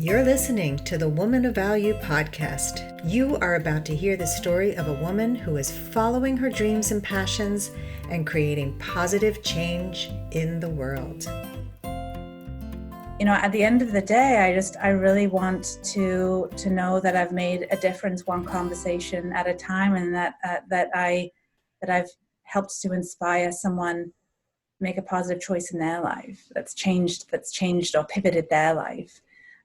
You're listening to the Woman of Value podcast. You are about to hear the story of a woman who is following her dreams and passions and creating positive change in the world. You know, at the end of the day, I really want to know that I've made a difference one conversation at a time, and that I've helped to inspire someone make a positive choice in their life that's changed or pivoted their life.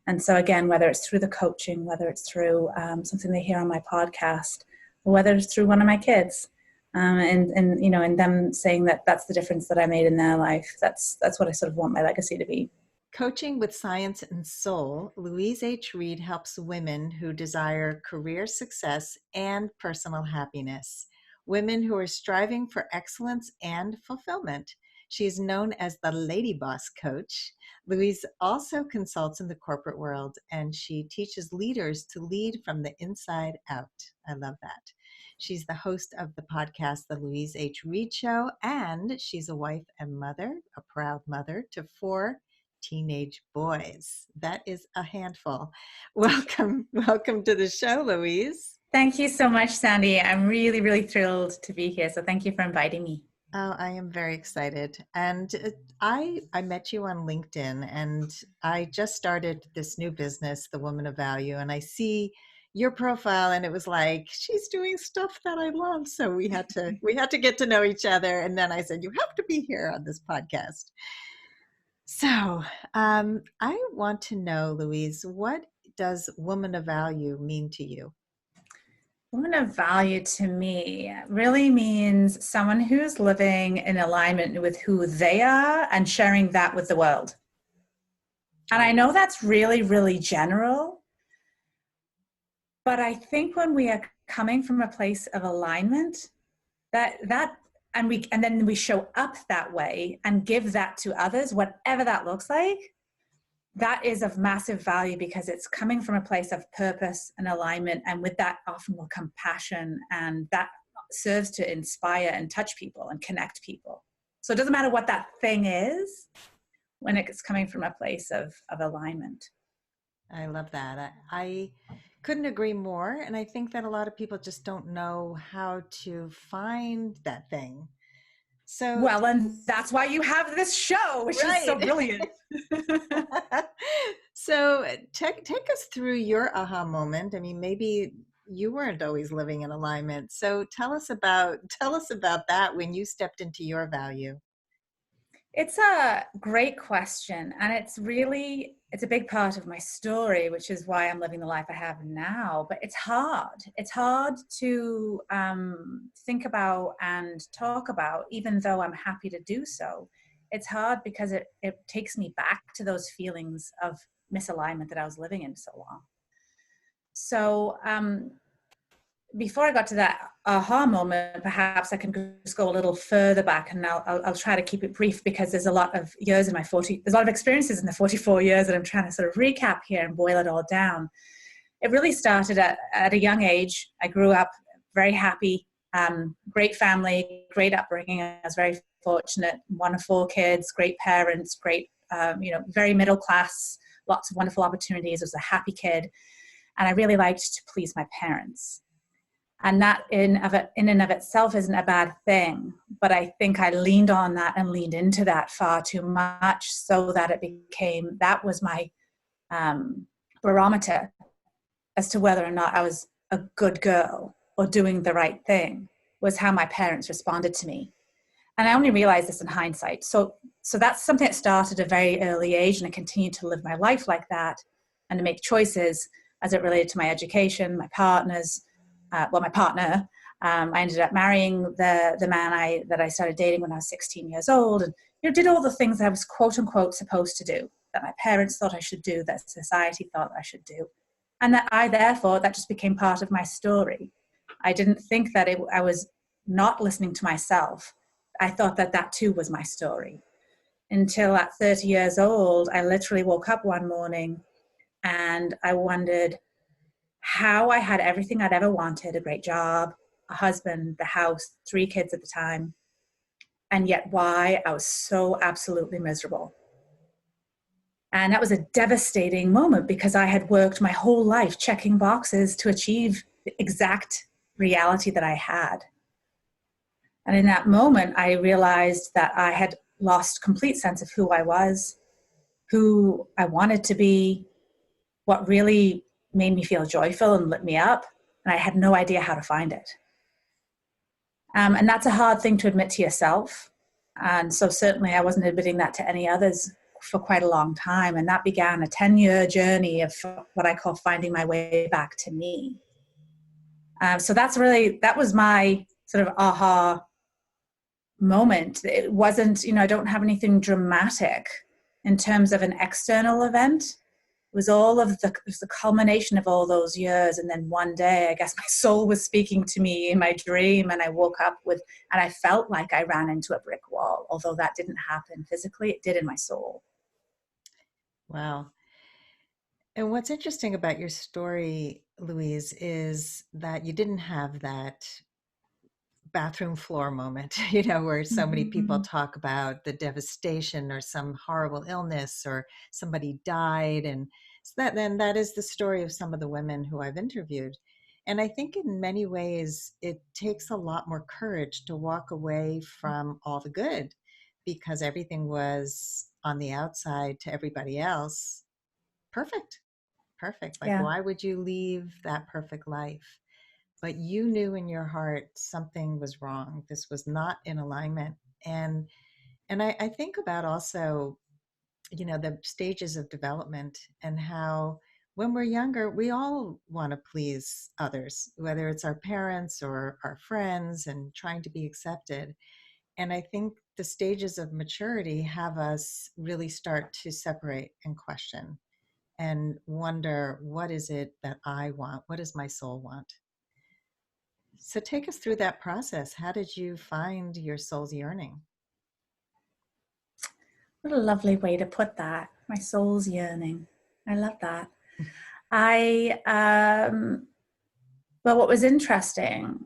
And so again, whether it's through the coaching, whether it's through something they hear on my podcast, or whether it's through one of my kids, and you know, and them saying that that's the difference that I made in their life. That's what I sort of want my legacy to be. Coaching with Science and Soul, Louise H. Reid helps women who desire career success and personal happiness, women who are striving for excellence and fulfillment. She is known as the Lady Boss Coach. Louise also consults in the corporate world, and she teaches leaders to lead from the inside out. I love that. She's the host of the podcast, The Louise H. Reid Show, and she's a wife and mother, a proud mother to 4 teenage boys. That is a handful. Welcome to the show, Louise. Thank you so much, Sandy. I'm really, really thrilled to be here. So thank you for inviting me. Oh, I am very excited. And I met you on LinkedIn, and I just started this new business, The Woman of Value, and I see your profile, and it was like, she's doing stuff that I love. So we had to get to know each other. And then I said, you have to be here on this podcast. So I want to know, Louise, what does Woman of Value mean to you? Woman of value to me really means someone who's living in alignment with who they are and sharing that with the world. And I know that's really, really general, but I think when we are coming from a place of alignment, and then we show up that way and give that to others, whatever that looks like, that is of massive value because it's coming from a place of purpose and alignment. And with that often will come passion, and that serves to inspire and touch people and connect people. So it doesn't matter what that thing is when it's coming from a place of alignment. I love that. I couldn't agree more. And I think that a lot of people just don't know how to find that thing. So, well, and that's why you have this show, which is so brilliant. So take us through your aha moment. I mean, maybe you weren't always living in alignment. So tell us about that when you stepped into your value. It's a great question. And it's a big part of my story, which is why I'm living the life I have now. But it's hard. It's hard to think about and talk about, even though I'm happy to do so. It's hard because it takes me back to those feelings of misalignment that I was living in so long. So before I got to that aha moment, perhaps I can just go a little further back, and I'll try to keep it brief because there's a lot of years in my 40, there's a lot of experiences in the 44 years that I'm trying to sort of recap here and boil it all down. It really started at a young age. I grew up very happy, great family, great upbringing. I was very fortunate, one of 4 kids, great parents, great, very middle class, lots of wonderful opportunities. I was a happy kid, and I really liked to please my parents. And that in and of itself isn't a bad thing, but I think I leaned on that and leaned into that far too much, so that that was my barometer as to whether or not I was a good girl or doing the right thing, was how my parents responded to me. And I only realized this in hindsight. So that's something that started at a very early age, and I continued to live my life like that and to make choices as it related to my education, my partners, my partner. I ended up marrying the man that I started dating when I was 16 years old, and did all the things that I was quote unquote supposed to do, that my parents thought I should do, that society thought I should do, and that that just became part of my story. I didn't think that I was not listening to myself. I thought that too was my story, until at 30 years old, I literally woke up one morning and I wondered how I had everything I'd ever wanted: a great job, a husband, the house, 3 kids at the time, and yet why I was so absolutely miserable. And that was a devastating moment because I had worked my whole life checking boxes to achieve the exact reality that I had. And in that moment, I realized that I had lost complete sense of who I was, who I wanted to be, what really made me feel joyful and lit me up. And I had no idea how to find it. And that's a hard thing to admit to yourself. And so certainly I wasn't admitting that to any others for quite a long time. And that began a 10-year journey of what I call finding my way back to me. So that was my sort of aha moment. It wasn't, I don't have anything dramatic in terms of an external event. It was it was the culmination of all those years. And then one day, I guess my soul was speaking to me in my dream, and I woke up and I felt like I ran into a brick wall. Although that didn't happen physically, it did in my soul. Wow. And what's interesting about your story, Louise, is that you didn't have that bathroom floor moment, where so many people Mm-hmm. talk about the devastation or some horrible illness or somebody died. And so that is the story of some of the women who I've interviewed. And I think in many ways, it takes a lot more courage to walk away from all the good because everything was on the outside to everybody else perfect, perfect. Like, Yeah. why would you leave that perfect life? But you knew in your heart something was wrong. This was not in alignment. And I think about also, the stages of development and how when we're younger, we all want to please others, whether it's our parents or our friends and trying to be accepted. And I think the stages of maturity have us really start to separate and question and wonder, what is it that I want? What does my soul want? So take us through that process. How did you find your soul's yearning? What a lovely way to put that. My soul's yearning. I love that. I, well, what was interesting,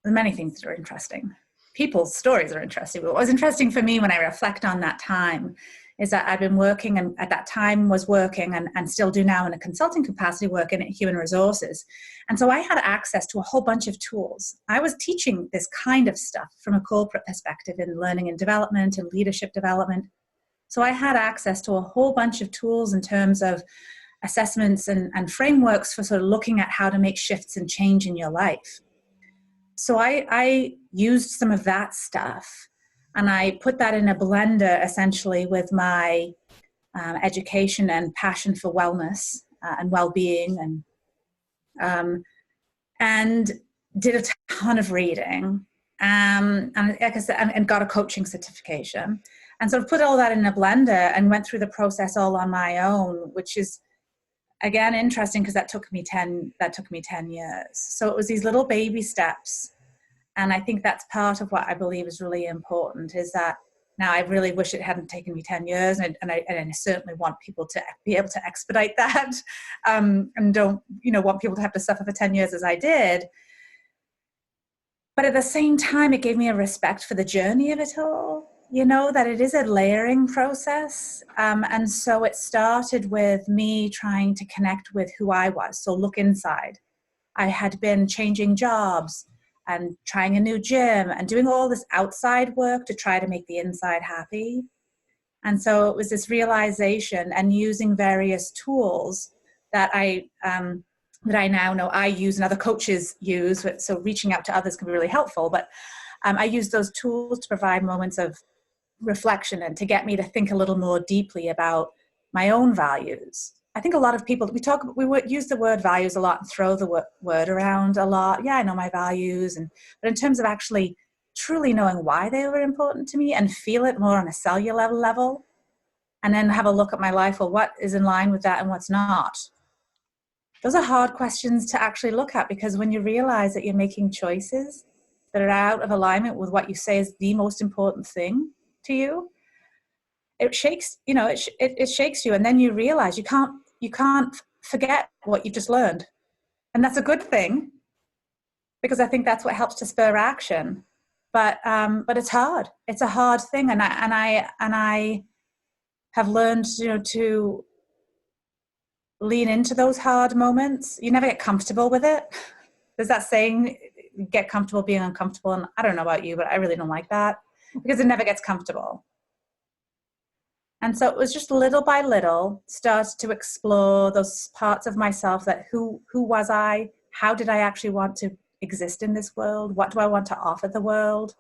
many things are interesting. People's stories are interesting. But what was interesting for me when I reflect on that time is that I've been working, and at that time was working and still do now in a consulting capacity, working at human resources. And so I had access to a whole bunch of tools. I was teaching this kind of stuff from a corporate perspective in learning and development and leadership development. So I had access to a whole bunch of tools in terms of assessments and frameworks for sort of looking at how to make shifts and change in your life. So I used some of that stuff and I put that in a blender essentially with my education and passion for wellness and well-being and did a ton of reading and like I said, and got a coaching certification and sort of put all that in a blender and went through the process all on my own, which is again interesting because that took me 10 years. So it was these little baby steps. And I think that's part of what I believe is really important is that now I really wish it hadn't taken me 10 years. And I certainly want people to be able to expedite that and don't, want people to have to suffer for 10 years as I did. But at the same time, it gave me a respect for the journey of it all, that it is a layering process. And so it started with me trying to connect with who I was. So look inside. I had been changing jobs and trying a new gym and doing all this outside work to try to make the inside happy. And so it was this realization and using various tools that I now know I use and other coaches use. So reaching out to others can be really helpful. But I use those tools to provide moments of reflection and to get me to think a little more deeply about my own values. I think a lot of people, we use the word values a lot and throw the word around a lot. Yeah, I know my values. But in terms of actually truly knowing why they were important to me and feel it more on a cellular level, and then have a look at my life, well, what is in line with that and what's not? Those are hard questions to actually look at because when you realize that you're making choices that are out of alignment with what you say is the most important thing to you, it shakes, it shakes you. And then you realize you can't forget what you've just learned. And that's a good thing because I think that's what helps to spur action. But it's hard. It's a hard thing. And I have learned, to lean into those hard moments. You never get comfortable with it. There's that saying, get comfortable being uncomfortable. And I don't know about you, but I really don't like that because it never gets comfortable. And so it was just little by little, start to explore those parts of myself that who was I? How did I actually want to exist in this world? What do I want to offer the world?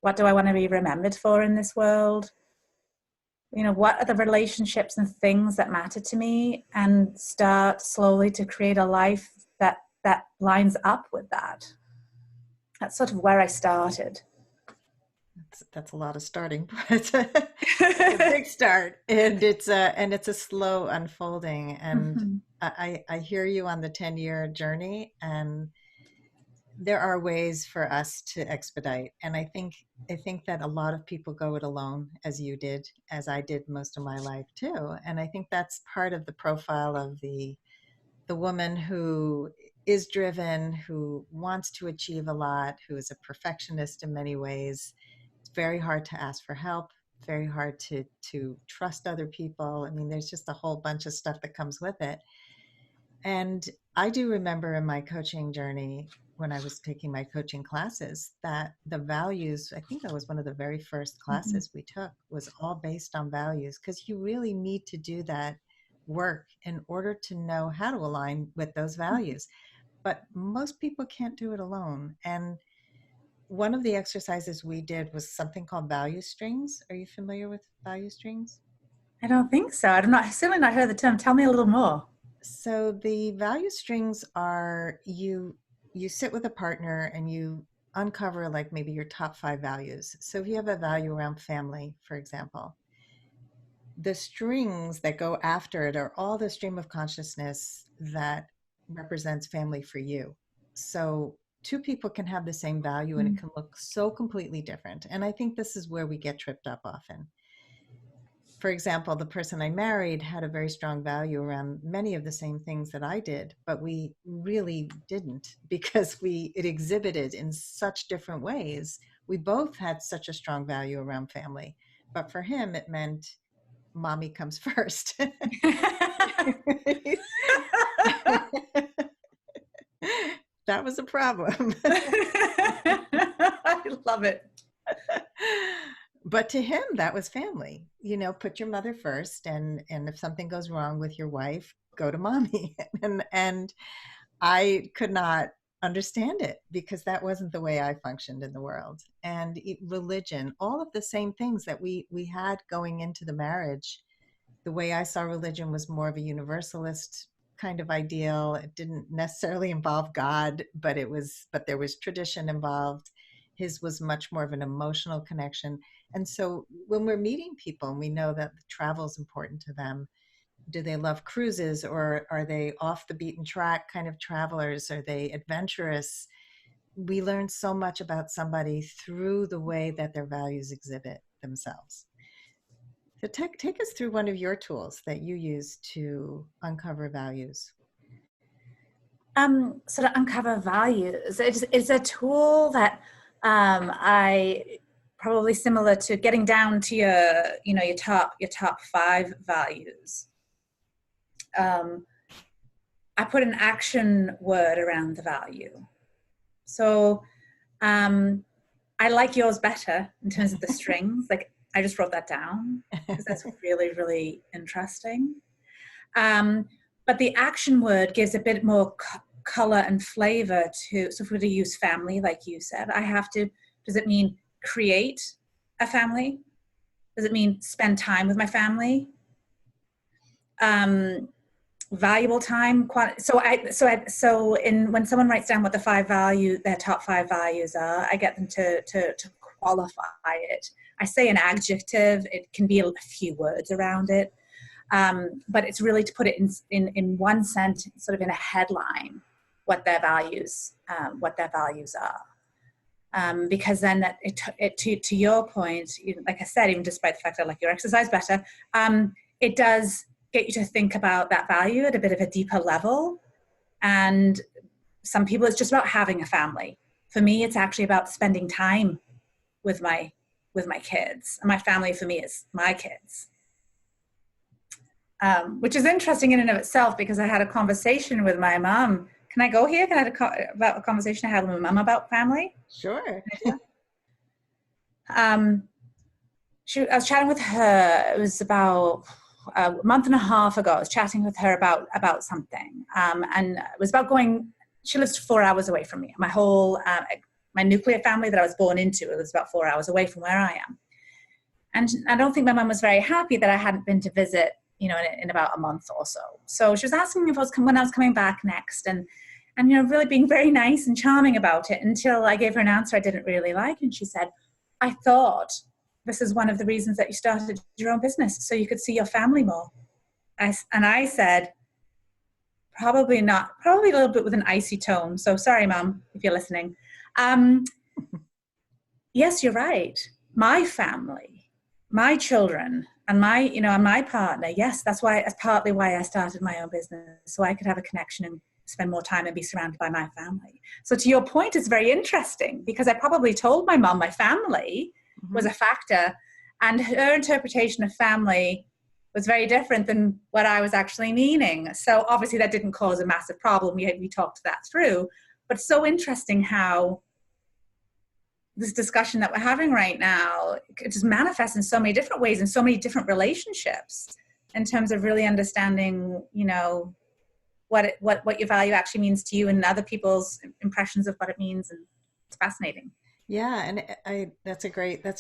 What do I want to be remembered for in this world? What are the relationships and things that matter to me, and start slowly to create a life that lines up with that. That's sort of where I started. That's a lot of starting, but it's a big start, and it's a slow unfolding. And Mm-hmm. I hear you on the 10-year journey, and there are ways for us to expedite. And I think that a lot of people go it alone, as you did, as I did most of my life too. And I think that's part of the profile of the woman who is driven, who wants to achieve a lot, who is a perfectionist in many ways. It's very hard to ask for help, very hard to trust other people. I mean, there's just a whole bunch of stuff that comes with it. And I do remember in my coaching journey, when I was taking my coaching classes, that the values, I think that was one of the very first Mm-hmm. classes we took, was all based on values, because you really need to do that work in order to know how to align with those values. But most people can't do it alone. And one of the exercises we did was something called value strings. Are you familiar with value strings? I don't think so. I've certainly not heard the term. Tell me a little more. So the value strings are, you sit with a partner and you uncover like maybe your top 5 values. So if you have a value around family, for example, the strings that go after it are all the stream of consciousness that represents family for you. So two people can have the same value and it can look so completely different. And I think this is where we get tripped up often. For example, the person I married had a very strong value around many of the same things that I did, but we really didn't, because it exhibited in such different ways. We both had such a strong value around family, but for him, it meant mommy comes first. That was a problem. I love it. But to him, that was family. Put your mother first, and if something goes wrong with your wife, go to mommy. And I could not understand it, because that wasn't the way I functioned in the world. And religion, all of the same things that we had going into the marriage. The way I saw religion was more of a universalist kind of ideal. It didn't necessarily involve God, but there was tradition involved. His was much more of an emotional connection. And so when we're meeting people and we know that travel is important to them, do they love cruises, or are they off the beaten track kind of travelers? Are they adventurous? We learn so much about somebody through the way that their values exhibit themselves. So take us through one of your tools that you use to uncover values. Sort of uncover values. It's a tool that I probably similar to getting down to your top 5 values. I put an action word around the value. So I like yours better in terms of the strings. Like, I just wrote that down because that's really, really interesting. But the action word gives a bit more color and flavor to, so if we're to use family, like you said, does it mean create a family? Does it mean spend time with my family? Valuable time. When someone writes down what their top 5 values are, I get them to qualify it. I say an adjective. It can be a few words around it. But it's really to put it in one sentence, sort of in a headline, what their values are. Because then to your point, like I said, even despite the fact I like your exercise better, it does get you to think about that value at a bit of a deeper level. And some people, it's just about having a family. For me, it's actually about spending time with my kids. And my family for me is my kids. which is interesting in and of itself because I had a conversation with my mom. Can I go here? Can I have about a conversation I had with my mom about family? Sure. Um, I was chatting with her. It was about a month and a half ago. I was chatting with her about something, and it was about going. She lives 4 hours away from me. My nuclear family that I was born into, it was about 4 hours away from where I am. And I don't think my mum was very happy that I hadn't been to visit, in about a month or so. So she was asking me if when I was coming back next, and really being very nice and charming about it until I gave her an answer I didn't really like. And she said, I thought this is one of the reasons that you started your own business, so you could see your family more. And I said, probably not, probably a little bit with an icy tone. So sorry, Mum, if you're listening. Yes, you're right. My family, my children, and my partner. Yes, that's partly why I started my own business, so I could have a connection and spend more time and be surrounded by my family. So to your point, it's very interesting because I probably told my mom my family was a factor, and her interpretation of family was very different than what I was actually meaning. So obviously that didn't cause a massive problem. We talked that through, but so interesting how this discussion that we're having right now, it just manifests in so many different ways, in so many different relationships, in terms of really understanding, what your value actually means to you and other people's impressions of what it means. And it's fascinating. Yeah, and that's a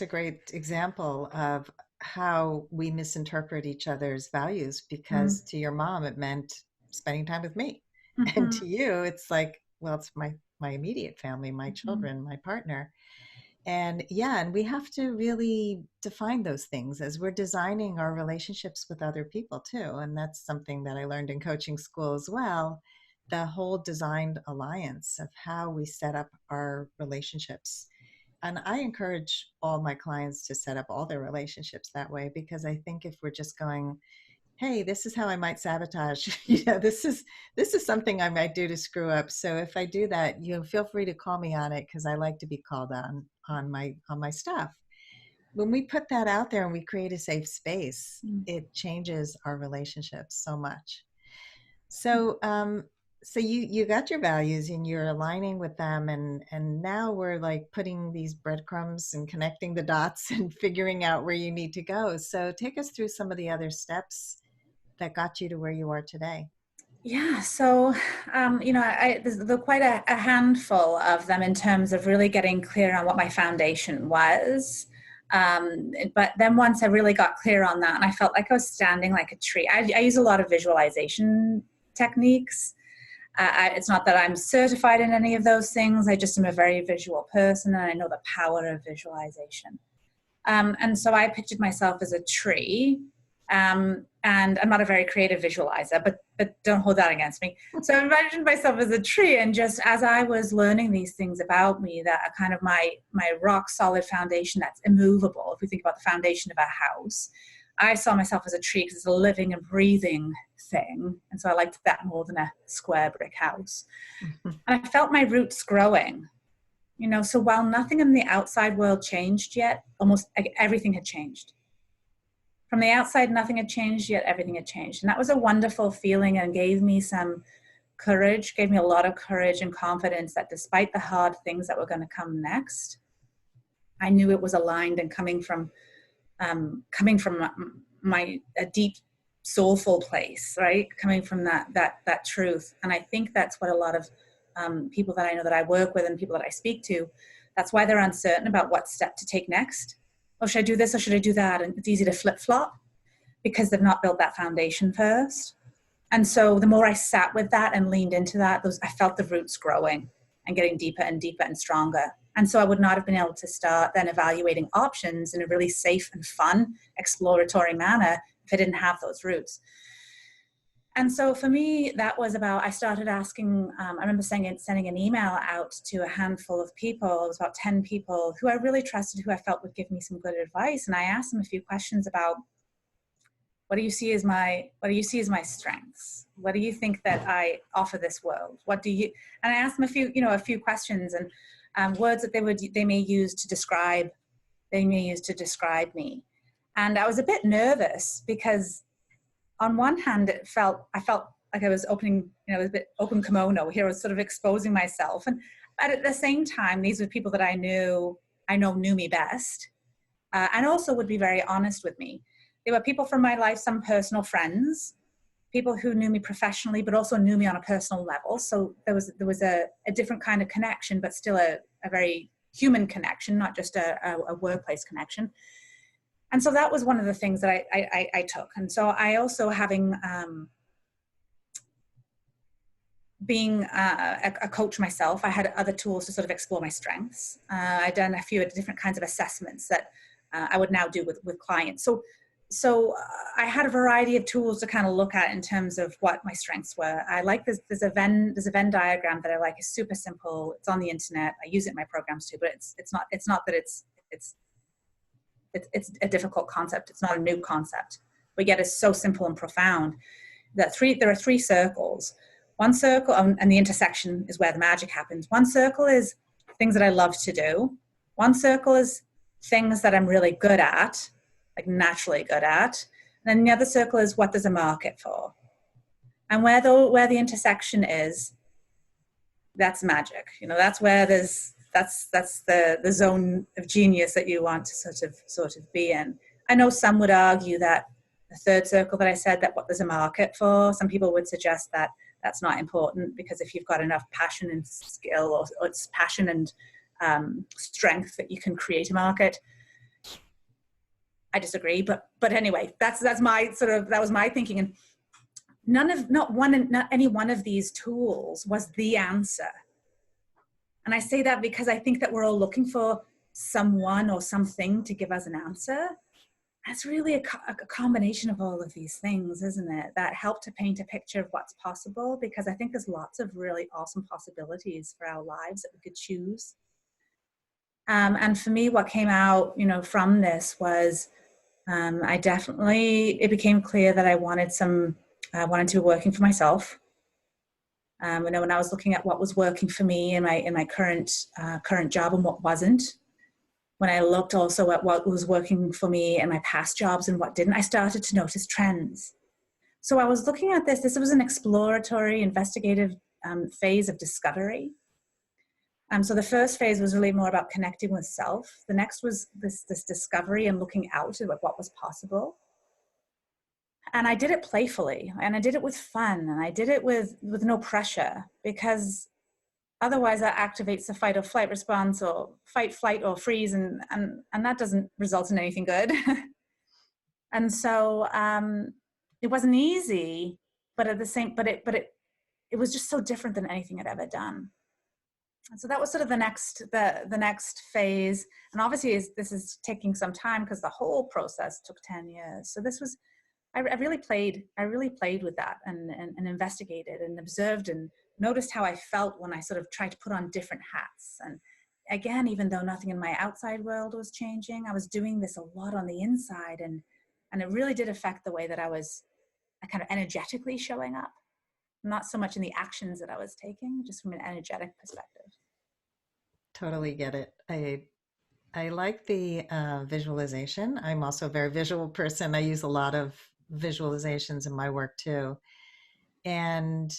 great example of how we misinterpret each other's values because to your mom it meant spending time with me. And Mm-hmm. to you it's like, well, it's my immediate family, my Mm-hmm. children, my partner. And yeah, and we have to really define those things as we're designing our relationships with other people too. And that's something that I learned in coaching school as well. The whole designed alliance of how we set up our relationships. And I encourage all my clients to set up all their relationships that way because I think if we're just going, hey, this is how I might sabotage, this is something I might do to screw up. So if I do that, feel free to call me on it because I like to be called on my stuff. When we put that out there and we create a safe space, it changes our relationships so much. So so you got your values and you're aligning with them, and now we're like putting these breadcrumbs and connecting the dots and figuring out where you need to go. So take us through some of the other steps that got you to where you are today. Yeah, so there's quite a handful of them in terms of really getting clear on what my foundation was. But then once I really got clear on that, and I felt like I was standing like a tree. I use a lot of visualization techniques. It's not that I'm certified in any of those things. I just am a very visual person, and I know the power of visualization. And so I pictured myself as a tree. And I'm not a very creative visualizer, but don't hold that against me. So I imagined myself as a tree, and just as I was learning these things about me that are kind of my rock solid foundation that's immovable, if we think about the foundation of a house, I saw myself as a tree because it's a living and breathing thing. And so I liked that more than a square brick house. And I felt my roots growing. So while nothing in the outside world changed yet, almost everything had changed. From the outside, nothing had changed, yet everything had changed. And that was a wonderful feeling and gave me some courage, gave me a lot of courage and confidence that despite the hard things that were going to come next, I knew it was aligned and coming from my a deep soulful place, right? Coming from that truth. And I think that's what a lot of people that I know that I work with and people that I speak to, that's why they're uncertain about what step to take next. Oh, should I do this or should I do that? And it's easy to flip-flop because they've not built that foundation first. And so the more I sat with that and leaned into that, I felt the roots growing and getting deeper and deeper and stronger. And so I would not have been able to start then evaluating options in a really safe and fun, exploratory manner if I didn't have those roots. And so for me, that was about, I started asking, I remember sending an email out to a handful of people. It was about 10 people who I really trusted, who I felt would give me some good advice. And I asked them a few questions about, what do you see as my strengths? What do you think that I offer this world? And I asked them a few questions and words that they may use to describe me. And I was a bit nervous because on one hand, I felt like I was opening, it was a bit open kimono here. I was sort of exposing myself, but at the same time, these were people that I know knew me best, and also would be very honest with me. They were people from my life, some personal friends, people who knew me professionally, but also knew me on a personal level. So there was a different kind of connection, but still a very human connection, not just a workplace connection. And so that was one of the things that I took. And so I also, having being a coach myself, I had other tools to sort of explore my strengths. I'd done a few different kinds of assessments that I would now do with clients. So I had a variety of tools to kind of look at in terms of what my strengths were. I like this. There's a Venn diagram that I like. It's super simple. It's on the internet. I use it in my programs too. But it's not that it's a difficult concept. It's not a new concept, but yet it's so simple and profound. There are three circles. One circle, and the intersection is where the magic happens. One circle is things that I love to do. One circle is things that I'm really good at, like naturally good at. And then the other circle is what there's a market for. And where the intersection is, that's magic. That's where that's the zone of genius that you want to sort of be in. I know some would argue that the third circle that I said, that what there's a market for, some people would suggest that that's not important, because if you've got enough passion and skill, or it's passion and strength, that you can create a market. I disagree, but anyway, that was my thinking. And not any one of these tools was the answer. And I say that because I think that we're all looking for someone or something to give us an answer. It's really a combination of all of these things, isn't it? That help to paint a picture of what's possible, because I think there's lots of really awesome possibilities for our lives that we could choose. And for me, what came out, from this was, it became clear that I wanted to be working for myself. When I was looking at what was working for me in my current job and what wasn't, when I looked also at what was working for me in my past jobs and what didn't, I started to notice trends. So I was looking at this. This was an exploratory, investigative phase of discovery. So the first phase was really more about connecting with self. The next was this discovery and looking out at what was possible. And I did it playfully, and I did it with fun, and I did it with no pressure, because otherwise that activates the fight or flight response, or fight, flight, or freeze, and that doesn't result in anything good. And so it wasn't easy, but it was just so different than anything I'd ever done. And so that was sort of the next phase. And obviously this is taking some time, because the whole process took 10 years. So this was, I really played with that, and investigated and observed and noticed how I felt when I sort of tried to put on different hats. And again, even though nothing in my outside world was changing, I was doing this a lot on the inside, and it really did affect the way that I was kind of energetically showing up, not so much in the actions that I was taking, just from an energetic perspective. Totally get it. I like the visualization. I'm also a very visual person. I use a lot of visualizations in my work too. And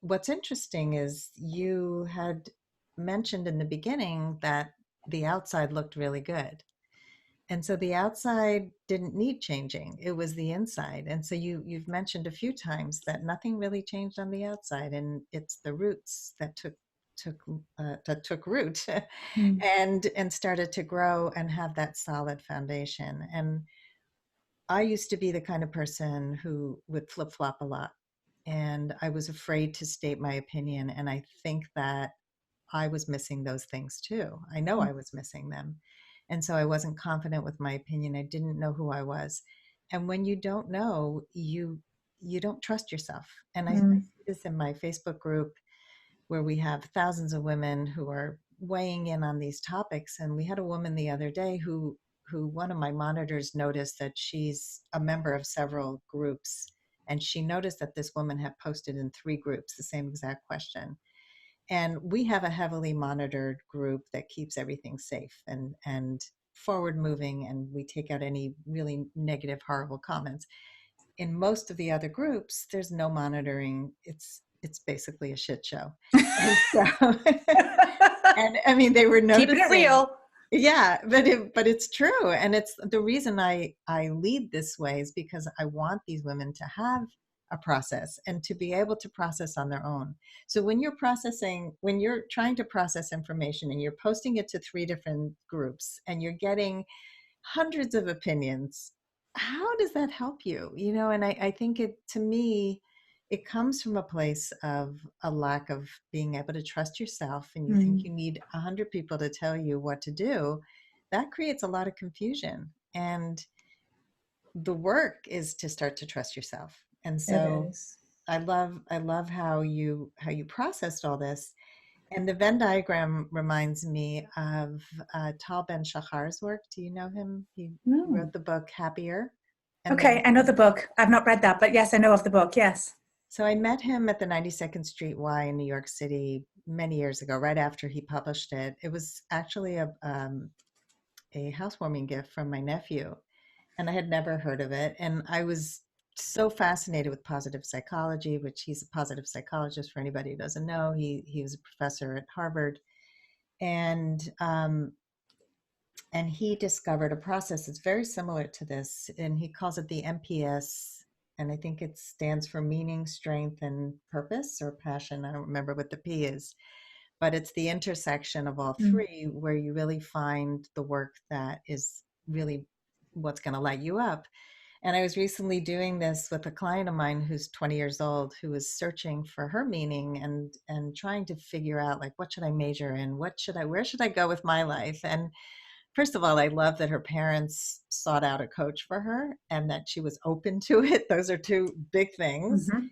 what's interesting is you had mentioned in the beginning that the outside looked really good. And so the outside didn't need changing. It was the inside. And so you've mentioned a few times that nothing really changed on the outside, and it's the roots that took root Mm. and started to grow and have that solid foundation. And I used to be the kind of person who would flip flop a lot, and I was afraid to state my opinion. And I think that I was missing those things too. I know I was missing them. And so I wasn't confident with my opinion. I didn't know who I was. And when you don't know, you don't trust yourself. And I Mm. see this in my Facebook group, where we have thousands of women who are weighing in on these topics. And we had a woman the other day who one of my monitors noticed that she's a member of several groups. And she noticed that this woman had posted in 3 groups the same exact question. And we have a heavily monitored group that keeps everything safe and forward moving, and we take out any really negative, horrible comments. in most of the other groups, there's no monitoring. It's basically a shit show. And so, and I mean, they were Keeping it noticing. real. Yeah, but it's true, and it's the reason I lead this way is because I want these women to have a process and to be able to process on their own. So when you're trying to process information and you're posting it to 3 different groups and you're getting hundreds of opinions, how does that help you? And I think to me, it comes from a place of a lack of being able to trust yourself, and you think Mm, you need 100 people to tell you what to do. That creates a lot of confusion. And the work is to start to trust yourself. And it so is. I love how you processed all this. And the Venn diagram reminds me of Tal Ben-Shahar's work. Do you know him? He No. wrote the book Happier. And Okay, then, I know the book. I've not read that, but yes, I know of the book. Yes. so I met him at the 92nd Street Y in New York City many years ago, right after he published it. It was actually a housewarming gift from my nephew, and I had never heard of it. And I was so fascinated with positive psychology, which he's a positive psychologist for anybody who doesn't know. He was a professor at Harvard. And he discovered a process that's very similar to this, and he calls it the MPS. And I think it stands for meaning, strength, and purpose or passion. I don't remember what the P is, but it's the intersection of all Mm. three where you really find the work that is really what's going to light you up. And I was recently doing this with a client of mine who's 20 years old, who was searching for her meaning and trying to figure out, like, what should I major in? Where should I go with my life? And first of all, I love that her parents sought out a coach for her and that she was open to it. Those are two big things. Hmm.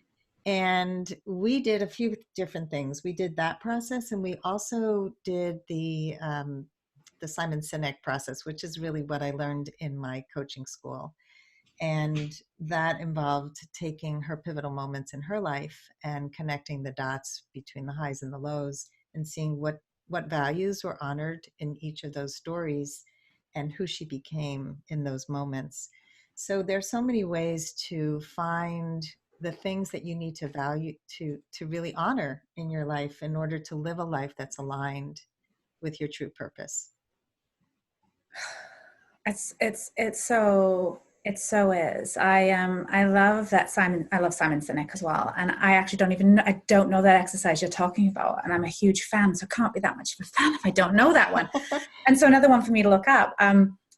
And we did a few different things. We did that process, and we also did the Simon Sinek process, which is really what I learned in my coaching school. And that involved taking her pivotal moments in her life and connecting the dots between the highs and the lows, and seeing what values were honored in each of those stories and who she became in those moments. So there's so many ways to find the things that you need to value, to really honor in your life in order to live a life that's aligned with your true purpose. It so is. I love that Simon. I love Simon Sinek as well, and I actually I don't know that exercise you're talking about, and I'm a huge fan, so I can't be that much of a fan if I don't know that one. And so another one for me to look up.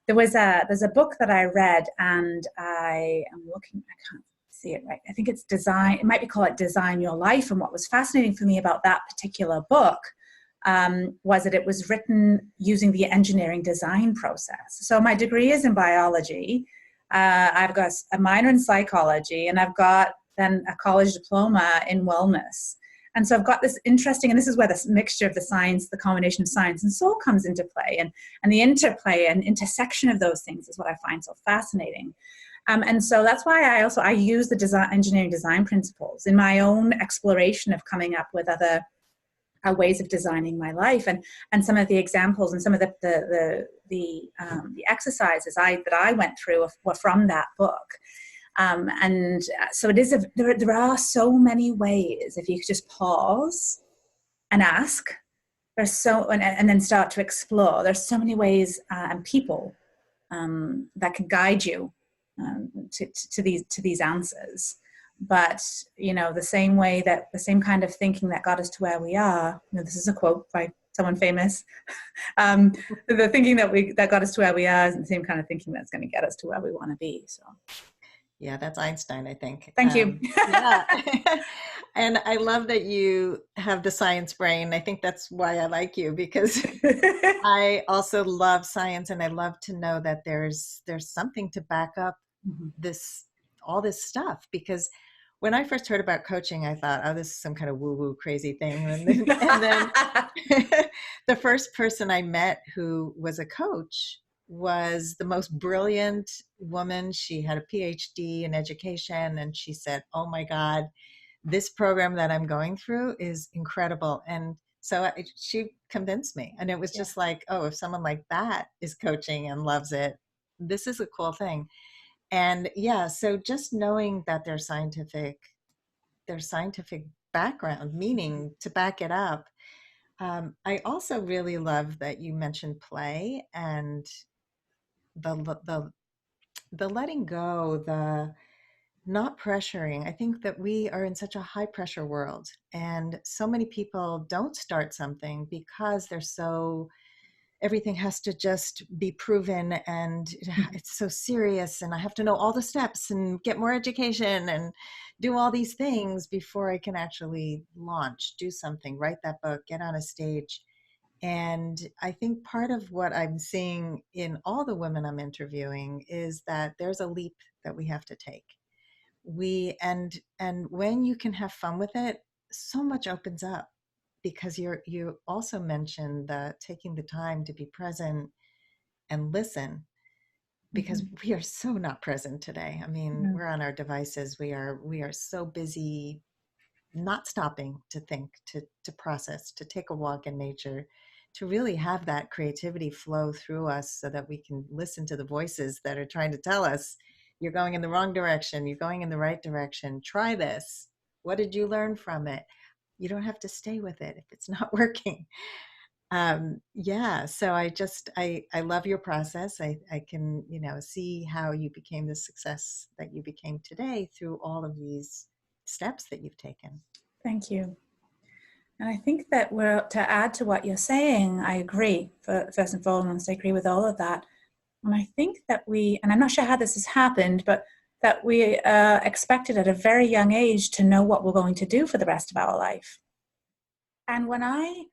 There's a book that I read, and I am looking. I can't see it right. I think it's Design. It might be called Design Your Life. And what was fascinating for me about that particular book was that it was written using the engineering design process. So my degree is in biology. I've got a minor in psychology, and I've got then a college diploma in wellness. And so I've got this interesting, and this is where this mixture of the science, the combination of science and soul comes into play, and the interplay and intersection of those things is what I find so fascinating. And so that's why I use the engineering design principles in my own exploration of coming up with other ways of designing my life, and some of the examples and some of the exercises that I went through were from that book. And so it is there are so many ways if you could just pause and ask. And then start to explore. There's so many ways and people that can guide you to these answers. But the same kind of thinking that got us to where we are. This is a quote by someone famous. um, the thinking that got us to where we are is the same kind of thinking that's going to get us to where we want to be. So, Yeah, that's Einstein, I think. thank you. Yeah. And I love that you have the science brain. I think that's why I like you, because I also love science, and I love to know that there's something to back up Mhm. this all this stuff. Because when I first heard about coaching, I thought, oh, this is some kind of woo-woo crazy thing. And then the first person I met who was a coach was the most brilliant woman. She had a PhD in education, and she said, oh my God, this program that I'm going through is incredible. And so she convinced me. And it was Yeah. just like, oh, if someone like that is coaching and loves it, this is a cool thing. And yeah, so just knowing that their scientific background, meaning to back it up. I also really love that you mentioned play and the the the letting go, the not pressuring. I think that we are in such a high pressure world, and so many people don't start something because they're so everything has to just be proven, and it's so serious, and I have to know all the steps and get more education and do all these things before I can actually launch, do something, write that book, get on a stage. And I think part of what I'm seeing in all the women I'm interviewing is that there's a leap that we have to take. We and and when you can have fun with it, so much opens up, because you also mentioned the taking the time to be present and listen, because Mhm. we are so not present today. I mean, Yeah. we're on our devices. We are so busy not stopping to think, to process, to take a walk in nature, to really have that creativity flow through us so that we can listen to the voices that are trying to tell us, you're going in the wrong direction, you're going in the right direction, try this. What did you learn from it? You don't have to stay with it if it's not working. Yeah, so I love your process. I can, see how you became the success that you became today through all of these steps that you've taken. Thank you. And I think that to add to what you're saying, I agree. First and foremost, I agree with all of that. And I think that and I'm not sure how this has happened, but that we expected at a very young age to know what we're going to do for the rest of our life. And when I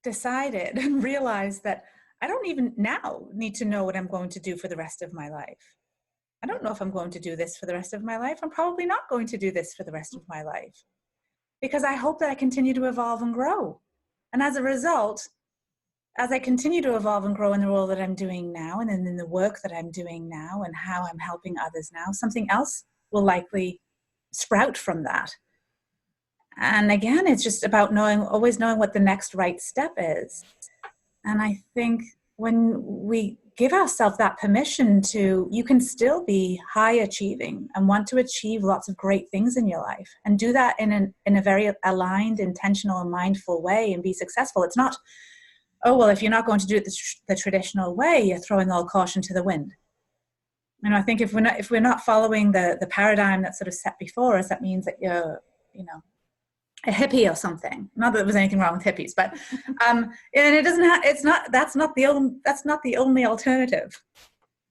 decided and realized that I don't even now need to know what I'm going to do for the rest of my life. I don't know if I'm going to do this for the rest of my life. I'm probably not going to do this for the rest of my life, because I hope that I continue to evolve and grow. And as a result, as I continue to evolve and grow in the role that I'm doing now, and in the work that I'm doing now, and how I'm helping others now, something else will likely sprout from that. And again, it's just about always knowing what the next right step is. And I think when we give ourselves that permission you can still be high achieving and want to achieve lots of great things in your life, and do that in a very aligned, intentional, and mindful way, and be successful. It's not, oh, well, if you're not going to do it the traditional way, you're throwing all caution to the wind. I think if we're not following the paradigm that's sort of set before us, that means that you're, a hippie or something. Not that there was anything wrong with hippies, but and it doesn't have. It's not. That's not the only alternative.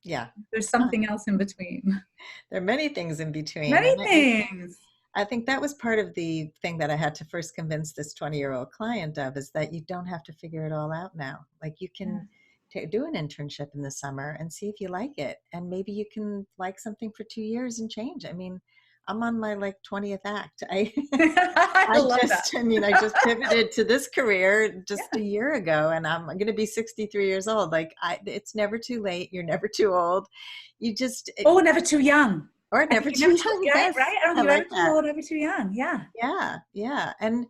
Yeah. There's something else in between. There are many things in between. Many And things. I think that was part of the thing that I had to first convince this 20-year-old client of, is that you don't have to figure it all out now. Like, you Yeah. can do an internship in the summer and see if you like it. And maybe you can like something for 2 years and change. I mean, I'm on my like 20th act. I love that. I just pivoted to this career just a Yeah. year ago, and I'm going to be 63 years old. Like, it's never too late. You're never too old. You just, Oh, never too young. or I think never you're too never too young. young, Yes, right? I don't I think you're ever like too that. old, never too young. Yeah. Yeah, yeah. And,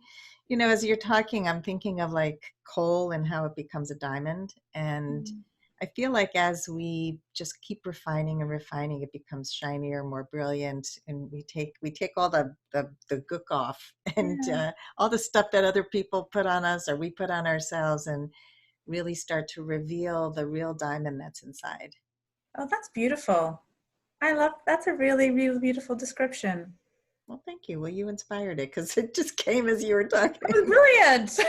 as you're talking, I'm thinking of like coal and how it becomes a diamond. And Mm. I feel like as we just keep refining and refining, it becomes shinier, more brilliant, and we take all the gook off, and Yeah. all the stuff that other people put on us or we put on ourselves, and really start to reveal the real diamond that's inside. Oh, that's beautiful. That's a really, really beautiful description. Well, thank you. Well, you inspired it because it just came as you were That was talking. brilliant.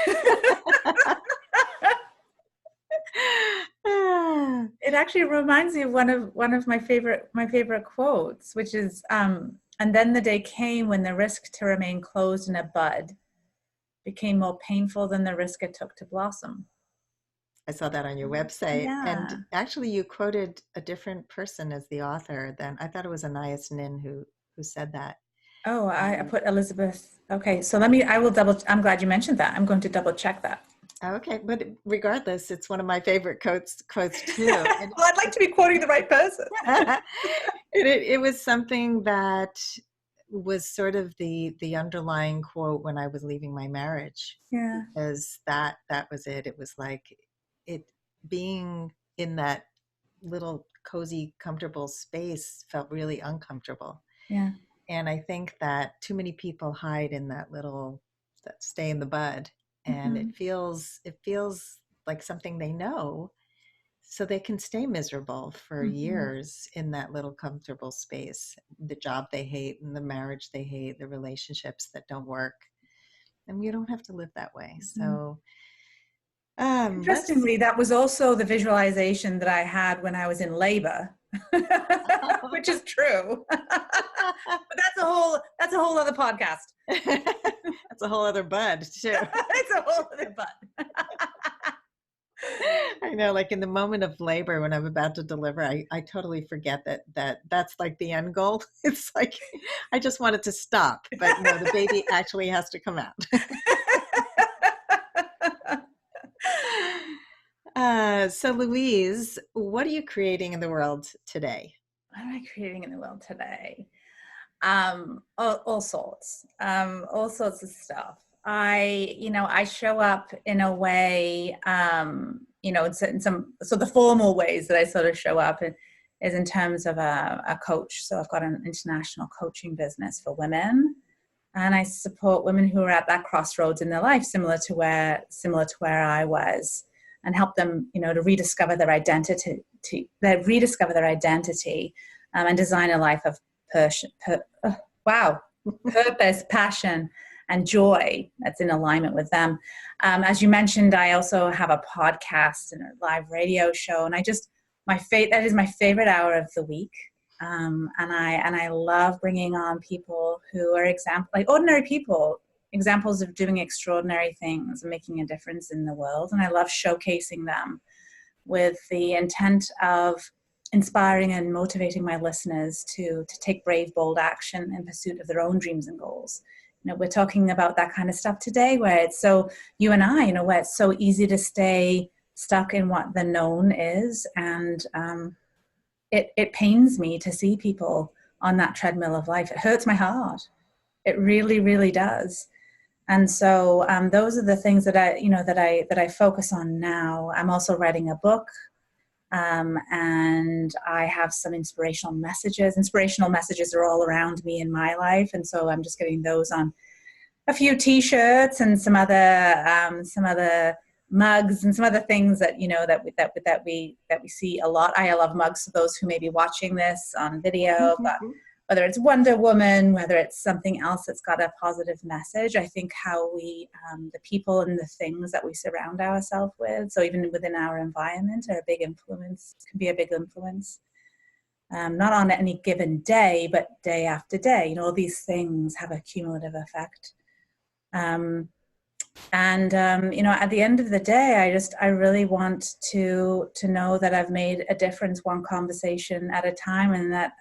It actually reminds me of one of my favorite quotes, which is, and then the day came when the risk to remain closed in a bud became more painful than the risk it took to blossom. I saw that on your website. And Yeah. actually, you quoted a different person as the author. Than I thought it was Anais Nin who said that. Oh, I Um, put Elizabeth. Okay, so I'm glad you mentioned that. I'm going to double check that. okay, but regardless, it's one of my favorite quotes too. And Well, I'd like to be quoting the right person. it was something that was sort of the underlying quote when I was leaving my marriage, Yeah. because that was it. It was like it being in that little cozy, comfortable space felt really uncomfortable. Yeah. And I think that too many people hide in that stay in the bud, and Mm-hmm. it feels like something they know, so they can stay miserable for Mm-hmm. years in that little comfortable space, the job they hate and the marriage they hate, the relationships that don't work. And we don't have to live that way. Mm-hmm. So let's Interestingly, that was also the visualization that I had when I was in labor, which is true. But that's a whole other podcast. that's a whole other bud too. It's a whole other bud. I know, like in the moment of labor when I'm about to deliver, I totally forget that's like the end goal. It's like I just want it to stop, but no, the baby actually has to come out. So Louise, what are you creating in the world today? What am I creating in the world today? All sorts of stuff. I show up in a way, in some, so the formal ways that I sort of show up is in terms of a coach. So I've got an international coaching business for women, and I support women who are at that crossroads in their life, similar to where I was, and help them, to rediscover their identity, and design a life of pers- per, wow, purpose, passion, and joy that's in alignment with them. As you mentioned, I also have a podcast and a live radio show, and that is my favorite hour of the week. And I love bringing on people who are like ordinary people, examples of doing extraordinary things and making a difference in the world. And I love showcasing them with the intent of inspiring and motivating my listeners to take brave, bold action in pursuit of their own dreams and goals. We're talking about that kind of stuff today, where it's so, you and I, where it's so easy to stay stuck in what the known is. And it pains me to see people on that treadmill of life. It hurts my heart. It really, really does. And so those are the things that I focus on now. I'm also writing a book, and I have some inspirational messages. Inspirational messages are all around me in my life, and so I'm just getting those on a few T-shirts and some other mugs and some other things that we see a lot. I love mugs for those who may be watching this on video, but whether it's Wonder Woman, whether it's something else that's got a positive message, I think how the people and the things that we surround ourselves with, so even within our environment, can be a big influence. Not on any given day, but day after day. All these things have a cumulative effect. At the end of the day, I really want to know that I've made a difference, one conversation at a time, and that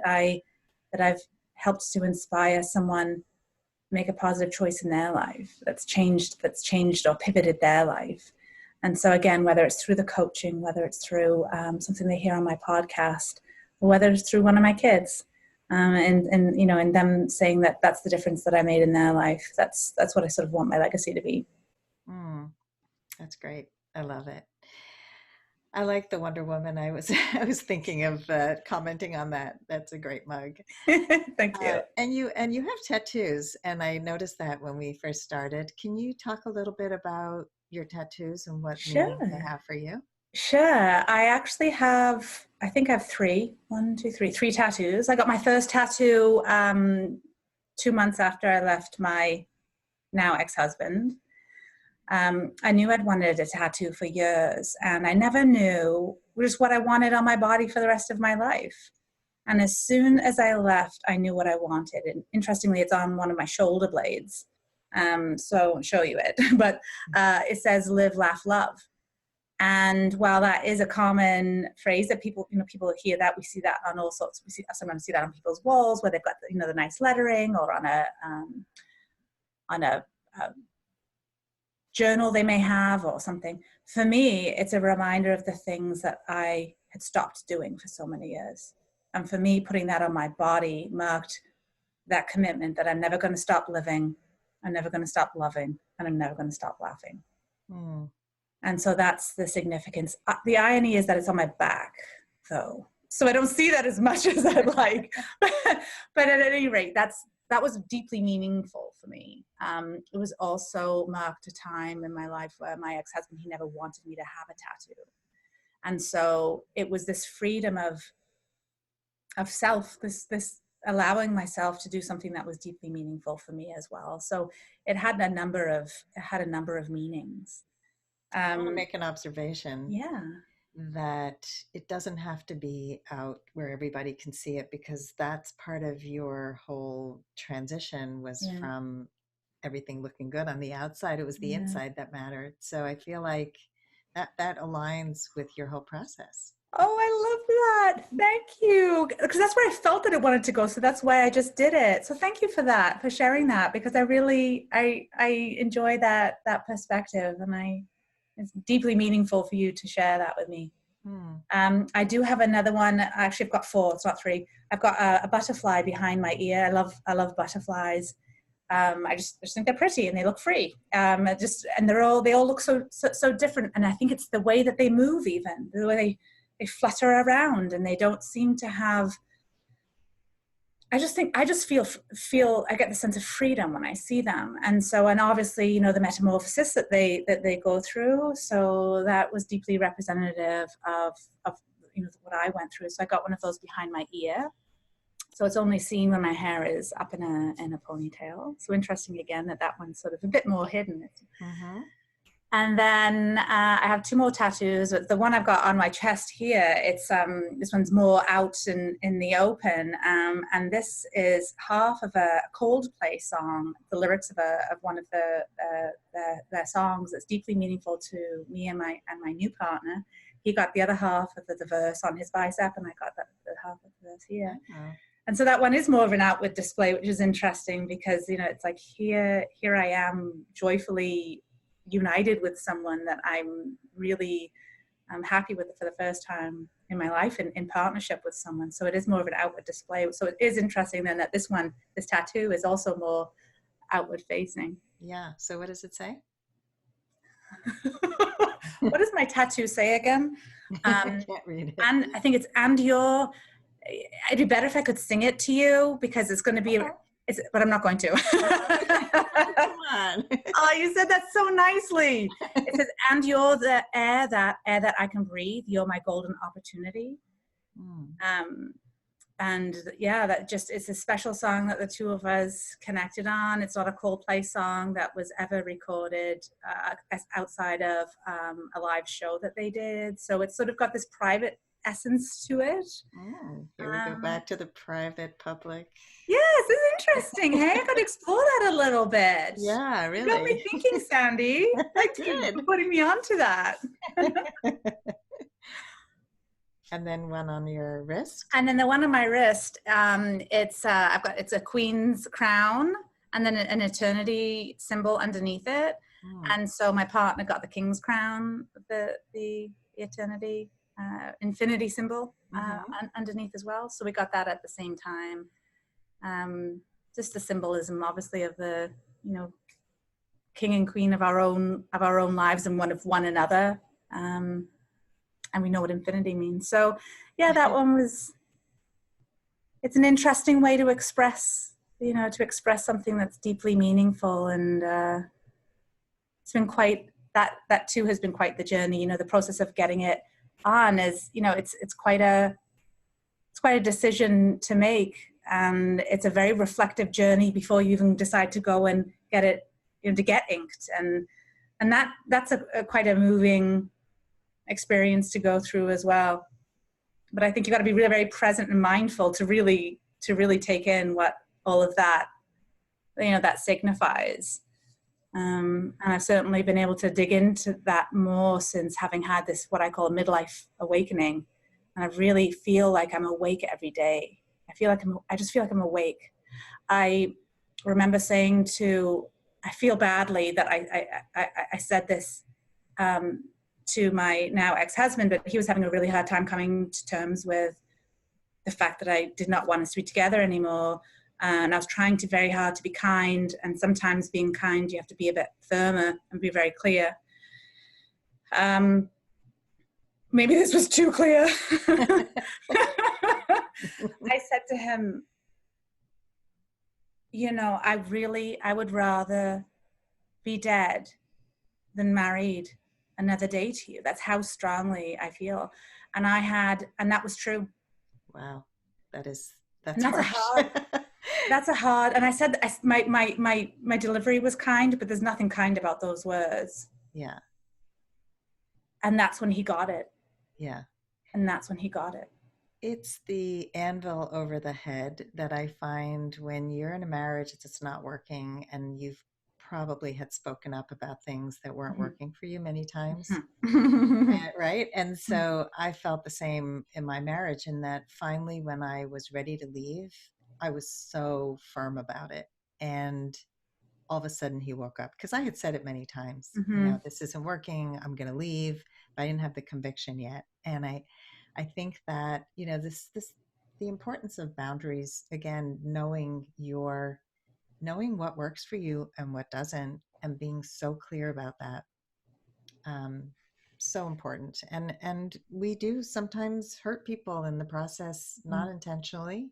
I've helped to inspire someone make a positive choice in their life that's changed or pivoted their life. And so again, whether it's through the coaching, whether it's through something they hear on my podcast, or whether it's through one of my kids, and them saying that that's the difference that I made in their life. That's what I sort of want my legacy to be. That's great. I love it. I like the Wonder Woman. I was I was thinking of commenting on that. That's a great mug. Thank you. And you have tattoos, and I noticed that when we first started. Can you talk a little bit about your tattoos and what meaning they Sure. have for you? Sure. I think I have three tattoos. I got my first tattoo 2 months after I left my now ex-husband. I knew I'd wanted a tattoo for years, and I never knew just what I wanted on my body for the rest of my life. And as soon as I left, I knew what I wanted. And interestingly, it's on one of my shoulder blades. So I'll show you it. But it says "Live, Laugh, Love." And while that is a common phrase that people hear, that we see that on all sorts. Sometimes see that on people's walls where they've got the nice lettering, or on a journal they may have or something. For me, it's a reminder of the things that I had stopped doing for so many years. And for me, putting that on my body marked that commitment that I'm never going to stop living, I'm never going to stop loving, and I'm never going to stop laughing. And so that's the significance. The irony is that it's on my back. though. So I don't see that as much as I'd like. But at any rate, that was deeply meaningful for me. It was also marked a time in my life where my ex-husband, he never wanted me to have a tattoo. And so it was this freedom of self, this allowing myself to do something that was deeply meaningful for me as well. So it had a number of meanings. I want to make an observation Yeah. that it doesn't have to be out where everybody can see it, because that's part of your whole transition was Yeah. from everything looking good on the outside. It was the Yeah. inside that mattered. So I feel like that aligns with your whole process. Oh, I love that. Thank you. Because that's where I felt that it wanted to go. So that's why I just did it. So thank you for that, for sharing that, because I really, I enjoy that perspective, and it's deeply meaningful for you to share that with me. I do have another one. Actually, I've got 4. It's not 3. I've got a butterfly behind my ear. I love butterflies. I just think they're pretty and they look free. And they all look so different. And I think it's the way that they move, even the way they flutter around, and they don't seem to have. I just feel I get the sense of freedom when I see them, and obviously, the metamorphosis that they go through. So that was deeply representative of what I went through. So I got one of those behind my ear. So it's only seen when my hair is up in a ponytail. So interesting again that one's sort of a bit more hidden. Mm-hmm. And then I have 2 more tattoos. The one I've got on my chest here, it's this one's more out in the open, and this is half of a Coldplay song. The lyrics of one of their songs that's deeply meaningful to me and my new partner. He got the other half of the verse on his bicep, and I got the half of the verse here. Oh. And so that one is more of an outward display, which is interesting because it's like here I am joyfully united with someone that I'm really happy with for the first time in my life, in partnership with someone. So it is more of an outward display. So it is interesting then that this tattoo is also more outward facing. Yeah. So what does it say? What does my tattoo say again? I can't read it. And I think it's it'd be better if I could sing it to you, because it's going to be, but I'm not going to. Come on. Oh, you said that so nicely. It says, and you're the air that I can breathe. You're my golden opportunity. And yeah, it's a special song that the 2 of us connected on. It's not a Coldplay song that was ever recorded outside of a live show that they did. So it's sort of got this private essence to it. Here we go back to the private public. Yes, it's interesting. Hey, I got to explore that a little bit. Yeah, really. You got me thinking, Sandy. Thank you for putting me onto that. And then one on your wrist. And then the one on my wrist, it's a queen's crown, and then an eternity symbol underneath it. And so my partner got the king's crown, the eternity infinity symbol underneath as well. So we got that at the same time. Just the symbolism, obviously, of the king and queen of our own lives and one of one another. And we know what infinity means. So yeah, that one it's an interesting way to express something that's deeply meaningful. And it's been that too has been quite the journey. The process of getting it on is, it's quite a decision to make. And it's a very reflective journey before you even decide to go and get it, to get inked. And that's quite a moving experience to go through as well. But I think you've got to be really very present and mindful to really take in what all of that that signifies. And I've certainly been able to dig into that more since having had this what I call a midlife awakening. And I really feel like I'm awake every day. I just feel like I'm awake. I remember saying I feel badly that I said this to my now ex-husband, but he was having a really hard time coming to terms with the fact that I did not want us to be together anymore. And I was trying very hard to be kind, and sometimes being kind, you have to be a bit firmer and be very clear. maybe this was too clear. I said to him, I would rather be dead than married another day to you. That's how strongly I feel. And that was true. Wow. That's And that's a harsh. hard, and I said, my delivery was kind, but there's nothing kind about those words. Yeah. And that's when he got it. Yeah. And that's when he got it. It's the anvil over the head that I find when you're in a marriage that's not working, and you've probably had spoken up about things that weren't working for you many times. Right. And so I felt the same in my marriage, in that finally, when I was ready to leave, I was so firm about it. And all of a sudden he woke up, because I had said it many times, this isn't working, I'm going to leave, but I didn't have the conviction yet. And I think that, the importance of boundaries, again, knowing what works for you and what doesn't, and being so clear about that. So important. And we do sometimes hurt people in the process, not intentionally.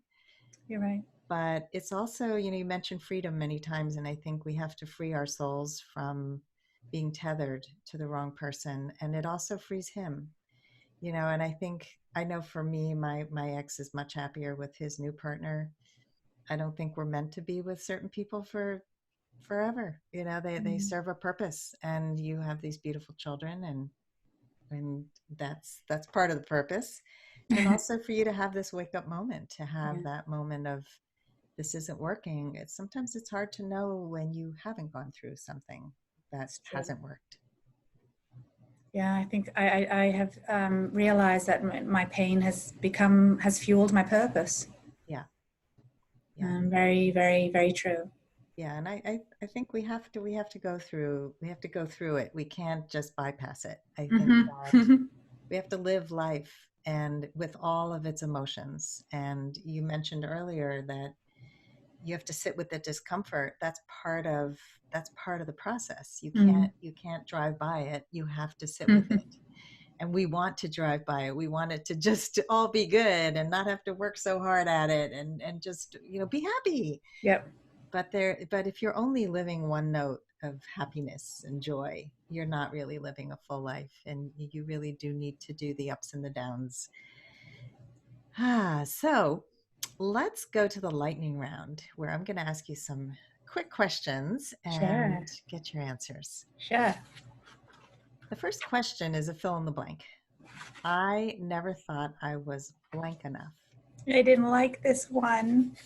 You're right. But it's also, you mentioned freedom many times, and I think we have to free our souls from being tethered to the wrong person. And it also frees him, and I know for me, my ex is much happier with his new partner. I don't think we're meant to be with certain people for forever. They serve a purpose, and you have these beautiful children, and that's part of the purpose. And also for you to have this wake up moment, to have that moment of, this isn't working. Sometimes it's hard to know when you haven't gone through something that hasn't worked. Yeah, I think I have realized that my pain has fueled my purpose. Yeah. Yeah. Very, very, very true. Yeah. And I think we have to go through it. We can't just bypass it. I think that we have to live life, and with all of its emotions. And you mentioned earlier that you have to sit with the discomfort. That's part of the process. You can't drive by it. You have to sit with it. And we want to drive by it. We want it to just all be good and not have to work so hard at it, and just, be happy. Yep. But if you're only living one note of happiness and joy, you're not really living a full life. And you really do need to do the ups and the downs. So let's go to the lightning round, where I'm going to ask you some quick questions and get your answers. Sure. The first question is a fill in the blank. I never thought I was blank enough. I didn't like this one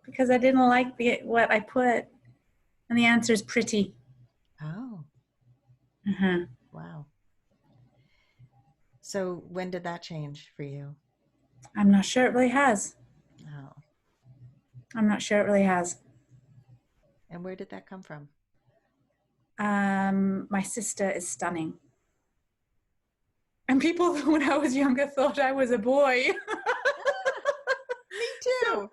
because I didn't like what I put, and the answer is pretty. Oh. Uh-huh. Wow. So when did that change for you? I'm not sure it really has. Oh. I'm not sure it really has. And where did that come from? My sister is stunning. And people, when I was younger, thought I was a boy. Me too.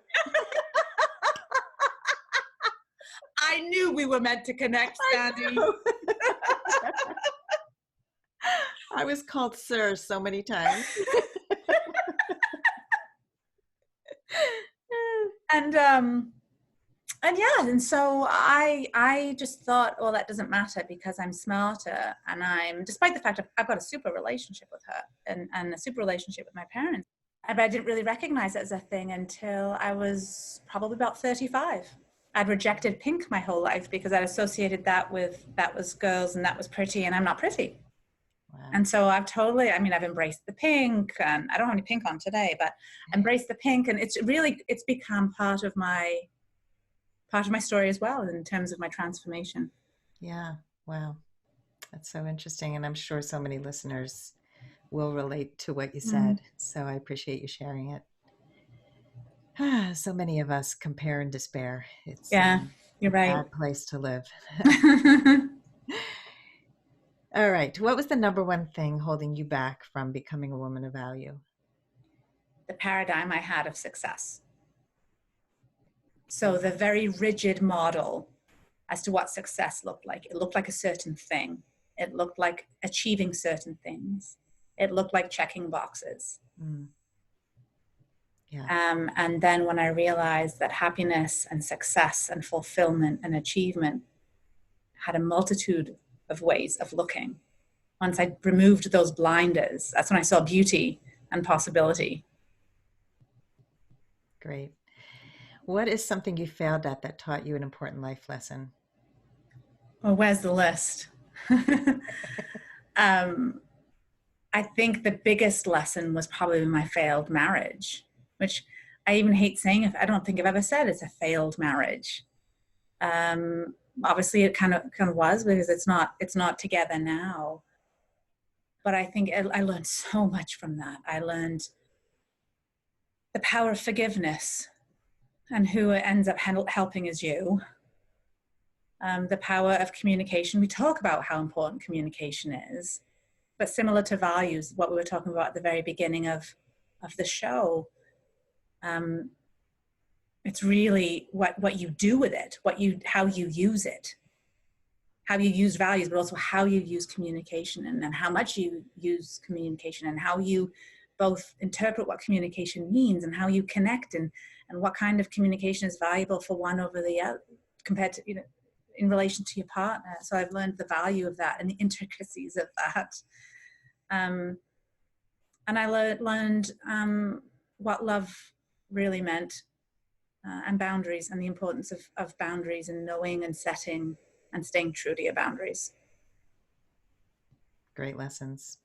I knew we were meant to connect, Sandy. I was called sir so many times. And so I just thought, well, that doesn't matter because I'm smarter, and despite the fact I've got a super relationship with her and a super relationship with my parents, but I didn't really recognize it as a thing until I was probably about 35. I'd rejected pink my whole life because I'd associated that was girls and that was pretty, and I'm not pretty. Wow. And so I've embraced the pink, and I don't have any pink on today, but embraced the pink, and it's become part of my story as well in terms of my transformation. Yeah. Wow. That's so interesting. And I'm sure so many listeners will relate to what you said. So I appreciate you sharing it. So many of us compare and despair. It's you're right. A bad place to live. All right. What was the number one thing holding you back from becoming a woman of value? The paradigm I had of success. So the very rigid model as to what success looked like. It looked like a certain thing. It looked like achieving certain things. It looked like checking boxes. Mm. Yeah. And then when I realized that happiness and success and fulfillment and achievement had a multitude of ways of looking, once I removed those blinders, that's when I saw beauty and possibility. Great. What is something you failed at that taught you an important life lesson? Well, where's the list? um, I think the biggest lesson was probably my failed marriage, which I even hate saying. If I don't think I've ever said it's a failed marriage. Obviously, it kind of was, because it's not together now. But I think I learned so much from that. I learned the power of forgiveness, and who it ends up helping is you. The power of communication. We talk about how important communication is, but similar to values, what we were talking about at the very beginning of the show, um, it's really what you do with it, how you use it, how you use values, but also how you use communication, and how much you use communication, and how you both interpret what communication means and how you connect, and what kind of communication is valuable for one over the other compared to, in relation to your partner. So I've learned the value of that and the intricacies of that. And I learned what love really meant, and boundaries, and the importance of boundaries, and knowing and setting and staying true to your boundaries. Great lessons.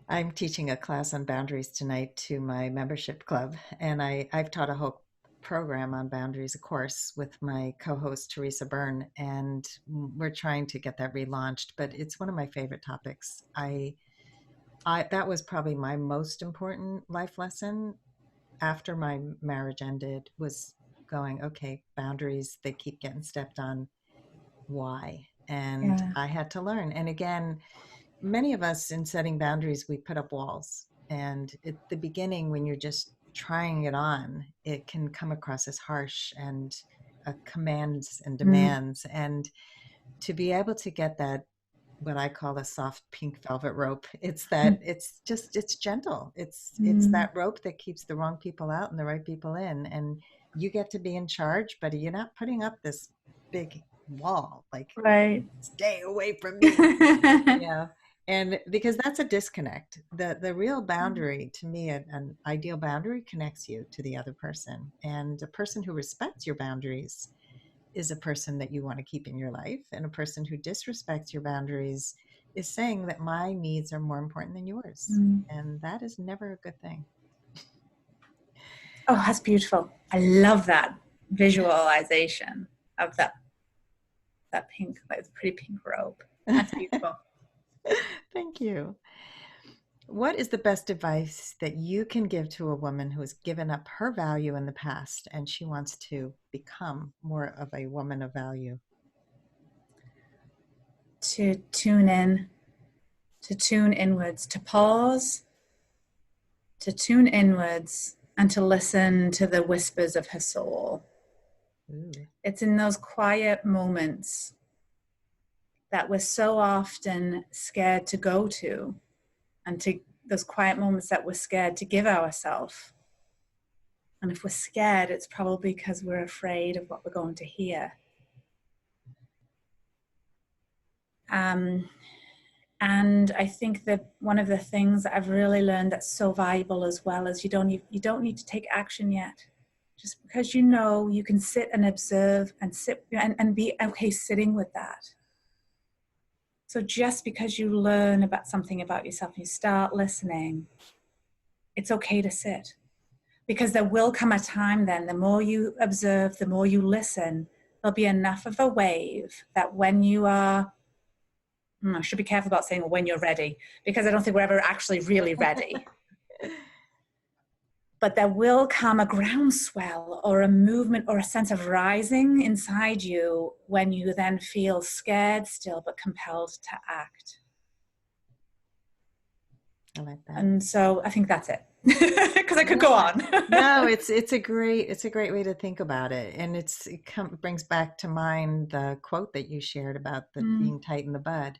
I'm teaching a class on boundaries tonight to my membership club, and I've taught a whole program on boundaries, a course with my co-host Teresa Byrne, and we're trying to get that relaunched. But it's one of my favorite topics. I that was probably my most important life lesson after my marriage ended, was going, okay, boundaries, they keep getting stepped on. Why? And Yeah. I had to learn. And again, many of us in setting boundaries, we put up walls. And at the beginning, when you're just trying it on, it can come across as harsh and commands and Mm. demands. And to be able to get that, what I call a soft pink velvet rope, it's that it's gentle. It's Mm. that rope that keeps the wrong people out and the right people in. And you get to be in charge, but you're not putting up this big wall like, Right. stay away from me. Yeah. And because that's a disconnect. The real boundary, to me, an ideal boundary connects you to the other person. And a person who respects your boundaries is a person that you want to keep in your life. And a person who disrespects your boundaries is saying that my needs are more important than yours. Mm. And that is never a good thing. Oh, that's beautiful. I love that visualization of that pink, that pretty pink robe. That's beautiful. Thank you. What is the best advice that you can give to a woman who has given up her value in the past and she wants to become more of a woman of value? To tune in, to tune inwards, to pause, to tune inwards, and to listen to the whispers of her soul. Ooh. It's in those quiet moments that we're so often scared to go to, and to those quiet moments that we're scared to give ourselves. And if we're scared, it's probably because we're afraid of what we're going to hear. And I think that one of the things that I've really learned that's so valuable as well is you don't need to take action yet. Just because you can sit and observe and sit and be okay sitting with that. So just because you learn about something about yourself and you start listening, it's okay to sit. Because there will come a time then, the more you observe, the more you listen, there'll be enough of a wave that when you are, I should be careful about saying when you're ready, because I don't think we're ever actually really ready. But there will come a groundswell or a movement or a sense of rising inside you when you then feel scared still, but compelled to act. I like that. And so I think that's it. because I could go Yeah. on. No, it's a great way to think about it. And brings back to mind the quote that you shared about the Mm, being tight in the bud.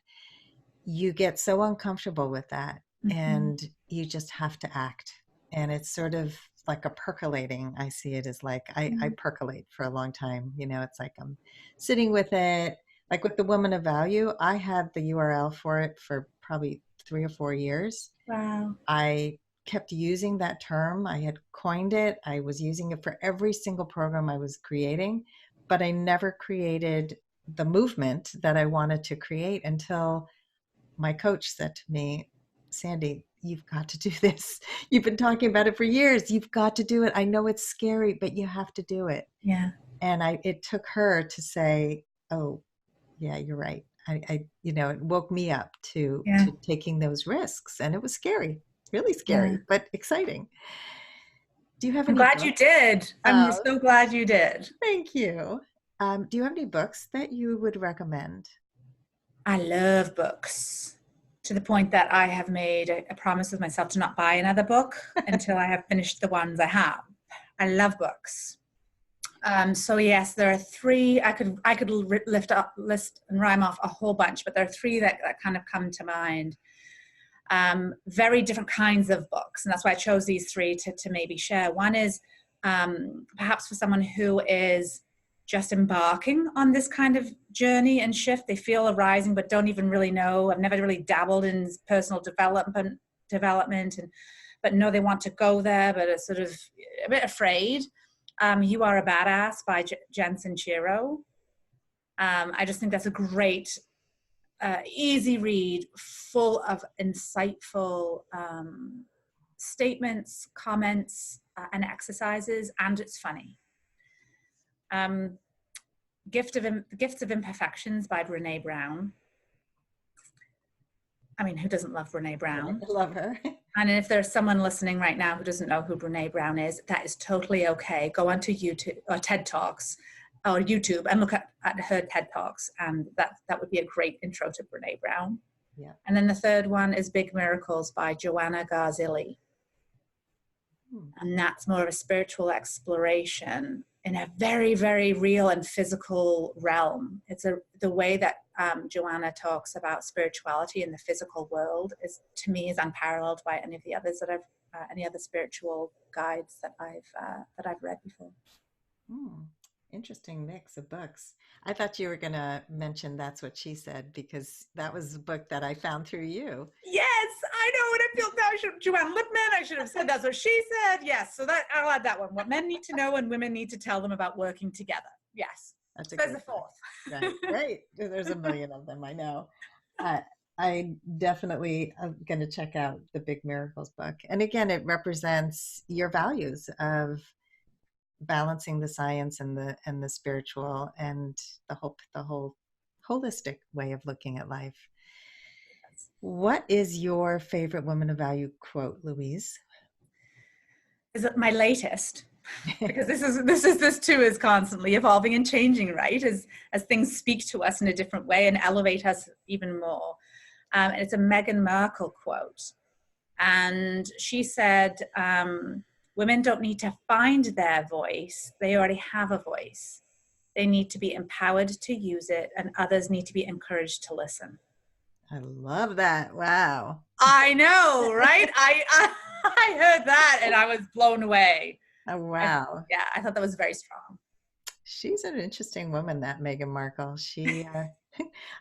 You get so uncomfortable with that mhm. and you just have to act. And it's sort of like a percolating. I see it as like I Mm. percolate for a long time. It's like I'm sitting with it. Like with the Woman of Value, I had the URL for it for probably 3 or 4 years. Wow. I kept using that term. I had coined it. I was using it for every single program I was creating, but I never created the movement that I wanted to create until my coach said to me, Sandy, you've got to do this. You've been talking about it for years. You've got to do it. I know it's scary, but you have to do it. Yeah. And it took her to say, oh, yeah, you're right. It woke me up to Yeah. taking those risks, and it was scary, really Yeah. scary, but exciting. Do you have I'm any glad you books? did. I'm Oh, so glad you did. thank you. Do you have any books that you would recommend? I love books to the point that I have made a promise with myself to not buy another book until I have finished the ones I have. I love books. So yes, there are three. I could list and rhyme off a whole bunch, but there are three that kind of come to mind. Very different kinds of books, and that's why I chose these three to maybe share. One is perhaps for someone who is just embarking on this kind of journey and shift. They feel a rising, but don't even really know. I've never really dabbled in personal development, and but know they want to go there, but are sort of a bit afraid. You Are a Badass by Jen Sincero. I just think that's a great, easy read, full of insightful statements, comments, and exercises, and it's funny. Um, Gifts of Imperfections by Brene Brown. I mean, who doesn't love Brene Right. Brown? I love her. And if there's someone listening right now who doesn't know who Brene Brown is, that is totally okay. Go onto YouTube or TED Talks or YouTube and look at her TED Talks, and that would be a great intro to Brene Brown. Yeah. And then the third one is Big Miracles by Joanna Garzilli. Hmm. And that's more of a spiritual exploration in a very, very real and physical realm. The way that Joanna talks about spirituality in the physical world to me, is unparalleled by any of the others any other spiritual guides that I've read before. Hmm. Interesting mix of books. I thought you were going to mention That's What She Said because that was a book that I found through you. Yes, I know what I feel now. Joanne Lipman, I should have said That's What She Said. Yes, so that I'll add that one. What men need to know and women need to tell them about working together. Yes. That's So a there's the great book. fourth. Right, right. There's a million of them, I know. Uh, I definitely am going to check out the Big Miracles book. And again, it represents your values of balancing the science and the spiritual and the whole holistic way of looking at life. What is your favorite Woman of Value quote, Louise? Is it my latest? Because this too is constantly evolving and changing, right? As things speak to us in a different way and elevate us even more. And it's a Meghan Markle quote, and she said, "Women don't need to find their voice; they already have a voice. They need to be empowered to use it, and others need to be encouraged to listen." I love that. Wow. I know, right? I heard that and I was blown away. Oh, wow. Yeah, I thought that was very strong. She's an interesting woman, that Meghan Markle.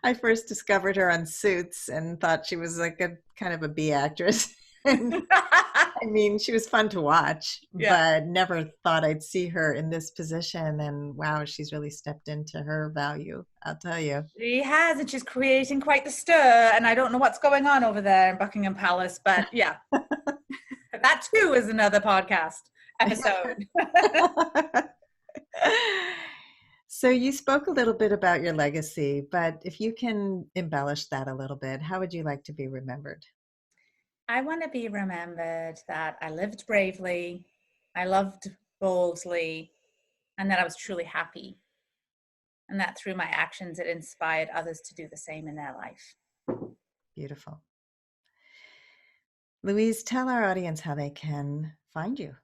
I first discovered her on Suits and thought she was like a kind of a B actress. And I mean, she was fun to watch, Yeah, but never thought I'd see her in this position. And wow, she's really stepped into her value, I'll tell you. she has, and she's creating quite the stir. And I don't know what's going on over there in Buckingham Palace, but yeah, that too is another podcast episode. So you spoke a little bit about your legacy, but if you can embellish that a little bit, how would you like to be remembered? I want to be remembered that I lived bravely, I loved boldly, and that I was truly happy. And that through my actions, it inspired others to do the same in their life. Beautiful. Louise, tell our audience how they can find you.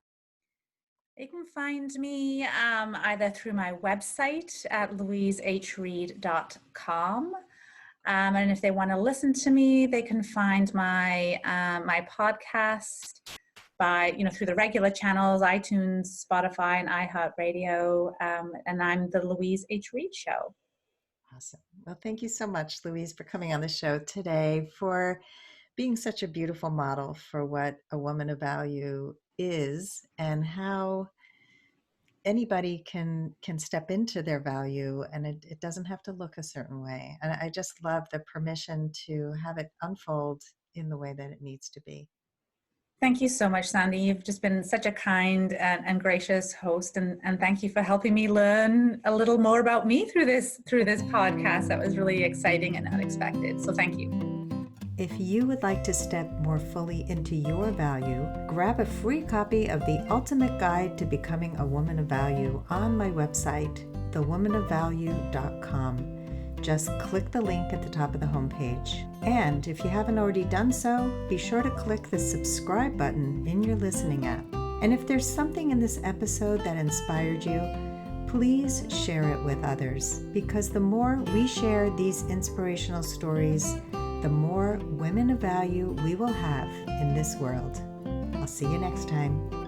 They can find me either through my website at louisehreid.com. And if they want to listen to me, they can find my podcast by through the regular channels, iTunes, Spotify, and iHeartRadio. And I'm the Louise H. Reid Show. Awesome. Well, thank you so much, Louise, for coming on the show today, for being such a beautiful model for what a woman of value is and how anybody can step into their value, and it doesn't have to look a certain way. And I just love the permission to have it unfold in the way that it needs to be. Thank you so much, Sandy. You've just been such a kind and gracious host, and thank you for helping me learn a little more about me through this podcast. That was really exciting and unexpected. So thank you. If you would like to step more fully into your value, grab a free copy of The Ultimate Guide to Becoming a Woman of Value on my website, thewomanofvalue.com. Just click the link at the top of the homepage. And if you haven't already done so, be sure to click the subscribe button in your listening app. And if there's something in this episode that inspired you, please share it with others, because the more we share these inspirational stories, the more women of value we will have in this world. I'll see you next time.